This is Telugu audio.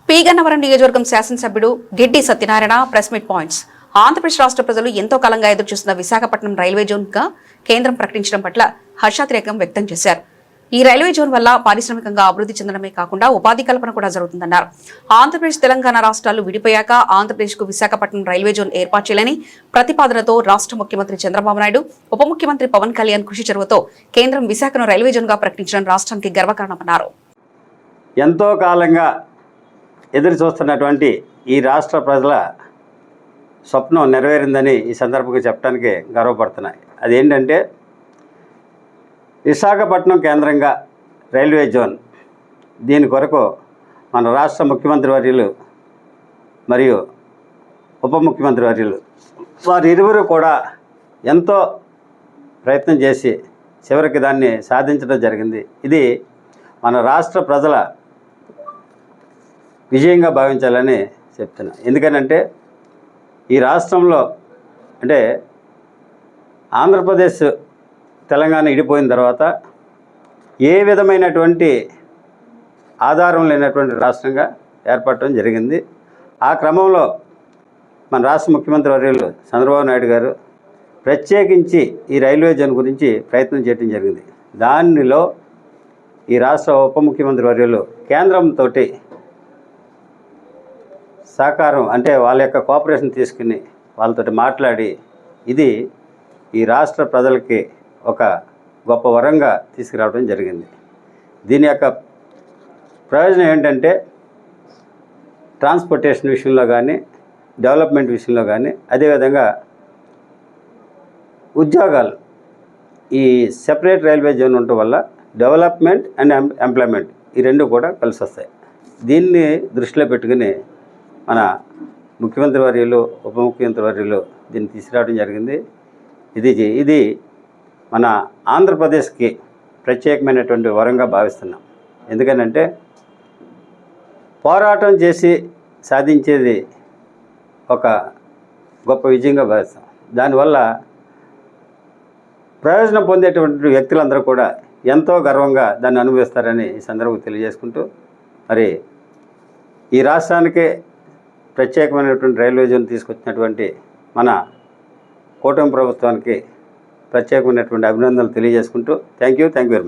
పీగన్నవరం నియోజకవర్గం శాసనసభ్యుడు Giddi Satyanarayana press meet points. Andhra Pradesh రాష్ట్ర ప్రజలు ఎంతో కాలంగా ఎదురుచూస్తున్న విశాఖపట్నం రైల్వే జోన్ గా కేంద్రం ప్రకటించడం పట్ల హర్షాతిరేకం వ్యక్తం చేశారు. ఈ రైల్వే జోన్ వల్ల పారిశ్రామికంగా అభివృద్ధి చెందడమే కాకుండా ఉపాధి కల్పన కూడా జరుగుతుందన్నారు. ఆంధ్రప్రదేశ్ తెలంగాణ రాష్ట్రాలు విడిపోయాక ఆంధ్రప్రదేశ్ కు విశాఖపట్నం రైల్వే జోన్ ఏర్పాటు చేయాలని ప్రతిపాదనతో రాష్ట్ర ముఖ్యమంత్రి చంద్రబాబు నాయుడు, ఉప ముఖ్యమంత్రి పవన్ కళ్యాణ్ కృషి చొరవతో కేంద్రం విశాఖను రైల్వే జోన్ గా ప్రకటించడం రాష్ట్రానికి గర్వకారణమన్నారు. ఎంతో కాలంగా ఎదురు చూస్తున్నటువంటి ఈ రాష్ట్ర ప్రజల స్వప్నం నెరవేరిందని ఈ సందర్భంగా చెప్పడానికి గర్వపడుతున్నాయి. అదేంటంటే విశాఖపట్నం కేంద్రంగా రైల్వే జోన్, దీని కొరకు మన రాష్ట్ర ముఖ్యమంత్రి వర్యులు మరియు ఉప ముఖ్యమంత్రి వర్యులు వారిరువురు కూడా ఎంతో ప్రయత్నం చేసి చివరికి దాన్ని సాధించడం జరిగింది. ఇది మన రాష్ట్ర ప్రజల విజయంగా భావించాలని చెప్తున్నా. ఎందుకనంటే ఈ రాష్ట్రంలో అంటే ఆంధ్రప్రదేశ్ తెలంగాణ ఇడిపోయిన తర్వాత ఏ విధమైనటువంటి ఆధారం లేనటువంటి రాష్ట్రంగా ఏర్పడటం జరిగింది. ఆ క్రమంలో మన రాష్ట్ర ముఖ్యమంత్రి వర్యులు చంద్రబాబు నాయుడు గారు ప్రత్యేకించి ఈ రైల్వే జోన్ గురించి ప్రయత్నం చేయడం జరిగింది. దానిలో ఈ రాష్ట్ర ఉప ముఖ్యమంత్రి వర్యులు కేంద్రంతో సహకారం అంటే వాళ్ళ యొక్క కోఆపరేషన్ తీసుకుని వాళ్ళతో మాట్లాడి ఇది ఈ రాష్ట్ర ప్రజలకి ఒక గొప్ప వరంగా తీసుకురావడం జరిగింది. దీని యొక్క ప్రయోజనం ఏంటంటే ట్రాన్స్పోర్టేషన్ విషయంలో కానీ, డెవలప్మెంట్ విషయంలో కానీ, అదేవిధంగా ఉద్యోగాలు ఈ సెపరేట్ రైల్వే జోన్ ఉండటం వల్ల డెవలప్మెంట్ అండ్ ఎంప్లాయ్మెంట్ ఈ రెండు కూడా కలిసి వస్తాయి. దీన్ని దృష్టిలో పెట్టుకుని మన ముఖ్యమంత్రి వర్యులు, ఉప ముఖ్యమంత్రి వర్యులు దీన్ని తీసుకురావడం జరిగింది. ఇది మన ఆంధ్రప్రదేశ్కి ప్రత్యేకమైనటువంటి వరంగా భావిస్తున్నాం. ఎందుకనంటే పోరాటం చేసి సాధించేది ఒక గొప్ప విజయంగా భావిస్తాం. దానివల్ల ప్రయోజనం పొందేటువంటి వ్యక్తులందరూ కూడా ఎంతో గర్వంగా దాన్ని అనుభవిస్తారని ఈ సందర్భంగా తెలియజేసుకుంటూ, మరి ఈ రాష్ట్రానికే ప్రత్యేకమైనటువంటి రైల్వే జోన్ తీసుకొచ్చినటువంటి మన కూటమి ప్రభుత్వానికి ప్రత్యేకమైనటువంటి అభినందనలు తెలియజేసుకుంటూ థ్యాంక్ యూ వెరీ మచ్.